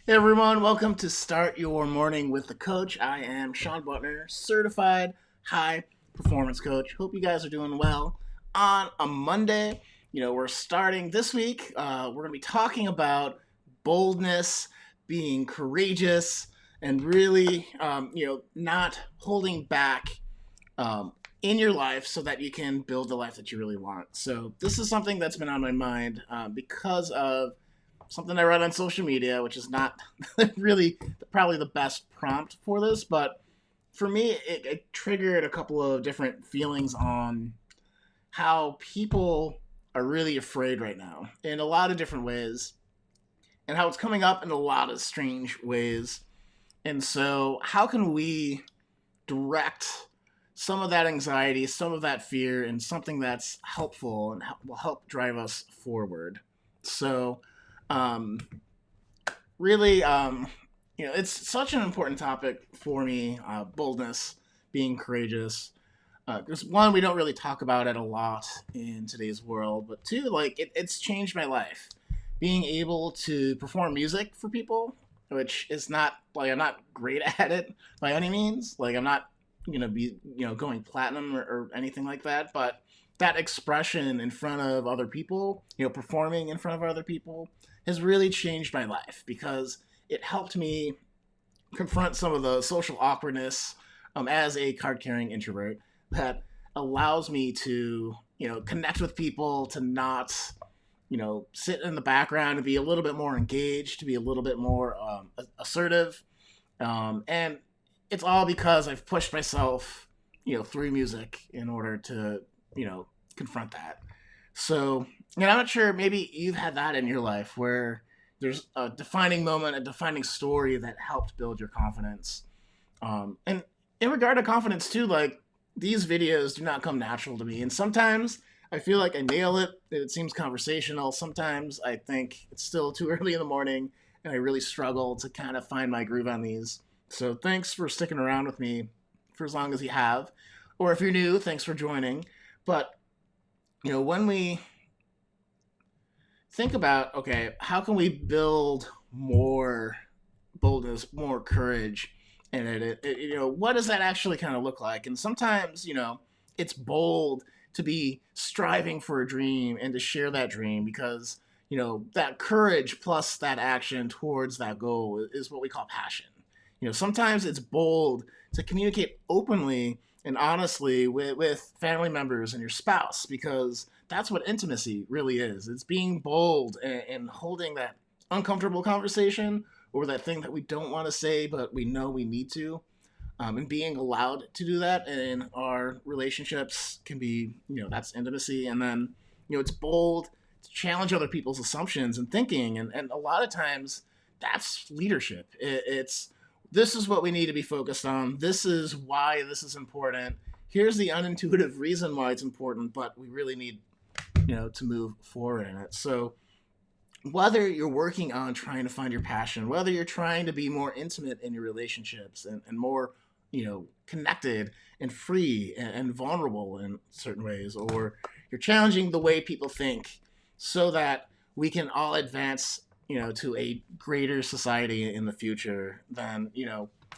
Hey everyone, welcome to Start Your Morning with the Coach. I am Sean Butner, certified high performance coach. Hope you guys are doing well on a Monday. We're starting this week. We're going to be talking about boldness, being courageous, and really, not holding back in your life so that you can build the life that you really want. So, this is something that's been on my mind because of something I read on social media, which is not really probably the best prompt for this, but for me, it triggered a couple of different feelings on how people are really afraid right now in a lot of different ways, and how it's coming up in a lot of strange ways. And so, how can we direct some of that anxiety, some of that fear, and something that's helpful and will help drive us forward? So, um, really, it's such an important topic for me. Boldness, being courageous. Because one, we don't really talk about it a lot in today's world, but two, like it's changed my life. Being able to perform music for people, which is not like I'm not great at it by any means. Like I'm not gonna be going platinum or anything like that, but that expression in front of other people, performing in front of other people, has really changed my life because it helped me confront some of the social awkwardness as a card carrying introvert that allows me to, connect with people, to not, sit in the background and be a little bit more engaged, to be a little bit more assertive. And it's all because I've pushed myself, through music in order to, confront that. So, I'm not sure, maybe you've had that in your life where there's a defining moment, a defining story that helped build your confidence. And in regard to confidence, too, like these videos do not come natural to me. And sometimes I feel like I nail it. It seems conversational. Sometimes I think it's still too early in the morning and I really struggle to kind of find my groove on these. So thanks for sticking around with me for as long as you have. Or if you're new, thanks for joining. But, when we think about, okay, how can we build more boldness, more courage in it, what does that actually kind of look like? And sometimes, it's bold to be striving for a dream and to share that dream because, that courage plus that action towards that goal is what we call passion. Sometimes it's bold to communicate openly and honestly with family members and your spouse because that's what intimacy really is. It's being bold and holding that uncomfortable conversation or that thing that we don't want to say but we know we need to, and being allowed to do that in our relationships can be, that's intimacy. And then, it's bold to challenge other people's assumptions and thinking, and a lot of times that's leadership. It's this is what we need to be focused on. This is why this is important. Here's the unintuitive reason why it's important, but we really need, to move forward in it. So whether you're working on trying to find your passion, whether you're trying to be more intimate in your relationships and more, connected and free and vulnerable in certain ways, or you're challenging the way people think so that we can all advance, to a greater society in the future, then,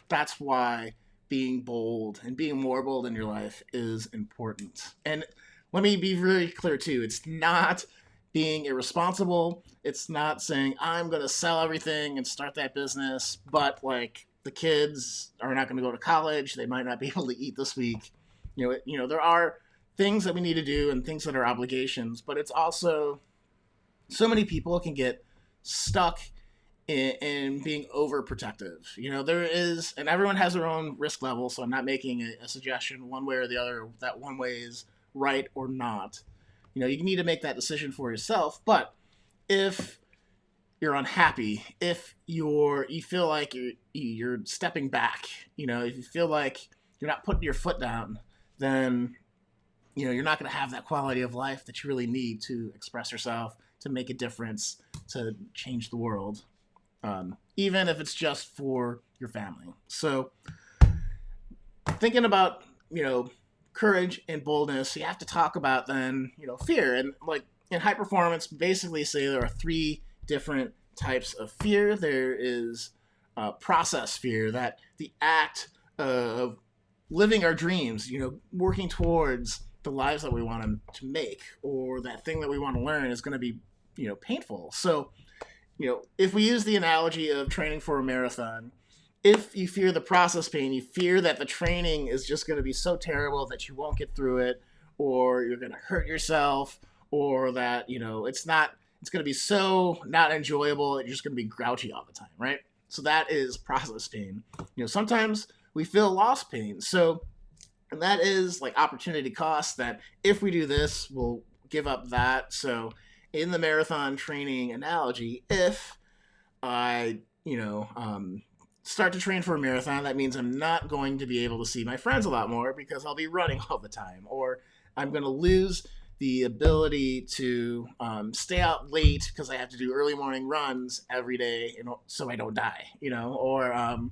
that's why being bold and being more bold in your life is important. And let me be really clear too. It's not being irresponsible. It's not saying I'm going to sell everything and start that business, but like the kids are not going to go to college. They might not be able to eat this week. There are things that we need to do and things that are obligations, but it's also so many people can get stuck in being overprotective. There is, and everyone has their own risk level. So I'm not making a suggestion one way or the other that one way is right or not. You need to make that decision for yourself. But if you're unhappy, if you feel like you're stepping back, if you feel like you're not putting your foot down, then you're not going to have that quality of life that you really need to express yourself, to make a difference, to change the world, even if it's just for your family. So thinking about, courage and boldness, you have to talk about then, fear. And like in high performance, basically say there are three different types of fear. There is process fear, that the act of living our dreams, working towards the lives that we want to make, or that thing that we want to learn is going to be, painful. So, if we use the analogy of training for a marathon, if you fear the process pain, you fear that the training is just going to be so terrible that you won't get through it, or you're going to hurt yourself, or that, it's going to be so not enjoyable that you're just going to be grouchy all the time, right? So that is process pain. Sometimes we feel loss pain. So, and that is like opportunity cost, that if we do this, we'll give up that. So in the marathon training analogy, if I, start to train for a marathon, that means I'm not going to be able to see my friends a lot more because I'll be running all the time, or I'm going to lose the ability to stay out late because I have to do early morning runs every day, so I don't die, or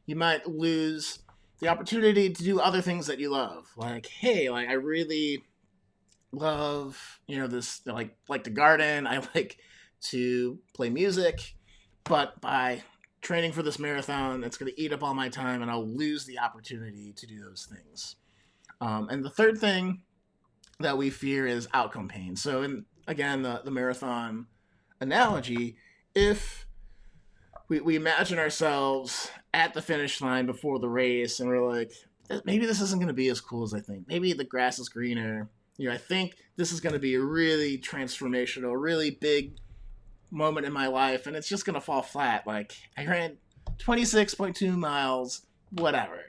you might lose the opportunity to do other things that you love. Like, hey, like I really love, this, like to garden. I like to play music, but by training for this marathon, it's going to eat up all my time and I'll lose the opportunity to do those things. And the third thing that we fear is outcome pain. So in, again, the marathon analogy, if we imagine ourselves at the finish line before the race and we're like, maybe this isn't going to be as cool as I think. Maybe the grass is greener. I think this is going to be a really transformational, really big moment in my life, and it's just going to fall flat. Like, I ran 26.2 miles, whatever,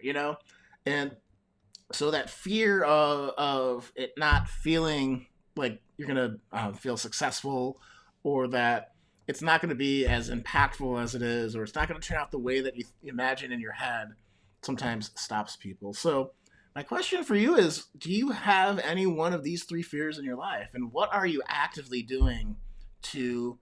And so that fear of it not feeling like you're going to feel successful, or that it's not going to be as impactful as it is, or it's not going to turn out the way that you imagine in your head, sometimes stops people. So my question for you is, do you have any one of these three fears in your life? And what are you actively doing to,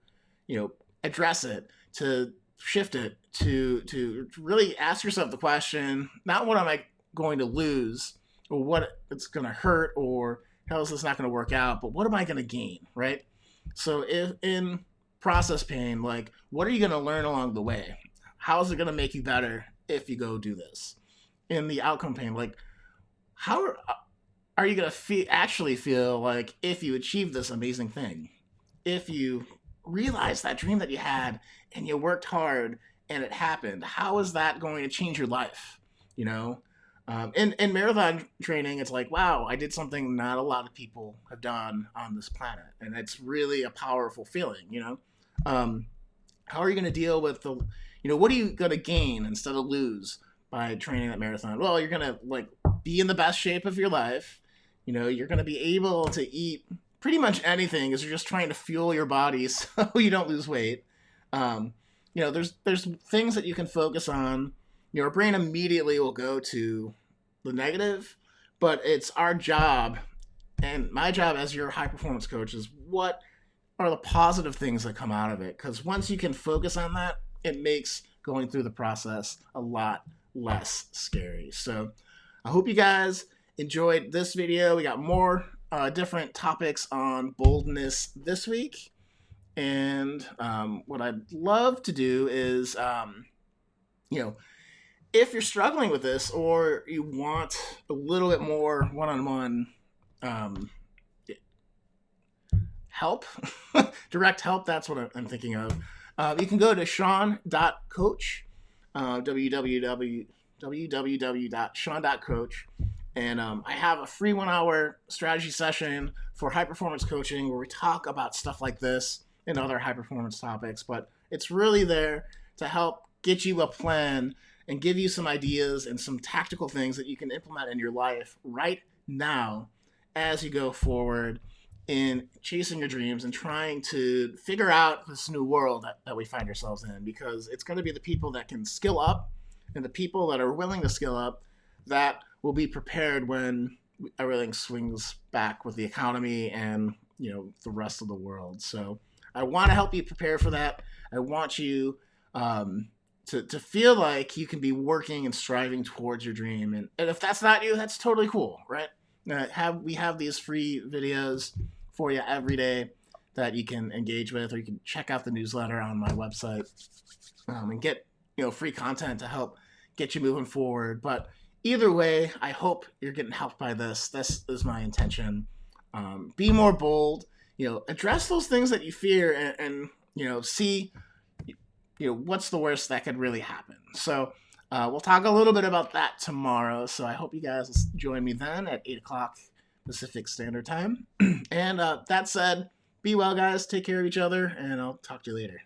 address it, to shift it, to really ask yourself the question, not what am I going to lose, or what it's going to hurt, or how is this not going to work out, but what am I going to gain, right? So if in process pain, like, what are you going to learn along the way? How is it going to make you better if you go do this? In the outcome pain, like, how are you going to actually feel like if you achieve this amazing thing? If you realize that dream that you had and you worked hard and it happened, how is that going to change your life? In marathon training, it's like, wow, I did something not a lot of people have done on this planet. And it's really a powerful feeling, how are you going to deal with the, what are you going to gain instead of lose by training that marathon? Well, you're going to be in the best shape of your life. You're going to be able to eat pretty much anything as you're just trying to fuel your body so you don't lose weight. There's things that you can focus on. Your brain immediately will go to the negative, but it's our job, and my job as your high performance coach, is what are the positive things that come out of it? Because once you can focus on that, it makes going through the process a lot less scary. So I hope you guys enjoyed this video. We got more different topics on boldness this week. And what I'd love to do is, if you're struggling with this, or you want a little bit more one-on-one help, direct help, that's what I'm thinking of. You can go to Sean.coach, www.sean.coach. And I have a free 1 hour strategy session for high performance coaching where we talk about stuff like this and other high performance topics. But it's really there to help get you a plan and give you some ideas and some tactical things that you can implement in your life right now as you go forward in chasing your dreams and trying to figure out this new world that we find ourselves in. Because it's going to be the people that can skill up and the people that are willing to skill up that will be prepared when everything swings back with the economy and the rest of the world. So I want to help you prepare for that. I want you to feel like you can be working and striving towards your dream. And if that's not you, that's totally cool, right? We have these free videos for you every day that you can engage with, or you can check out the newsletter on my website and get free content to help get you moving forward. But either way, I hope you're getting helped by this. This is my intention. Be more bold. Address those things that you fear, and see what's the worst that could really happen. So we'll talk a little bit about that tomorrow. So I hope you guys will join me then at 8 o'clock Pacific Standard Time. And that said, be well, guys. Take care of each other, and I'll talk to you later.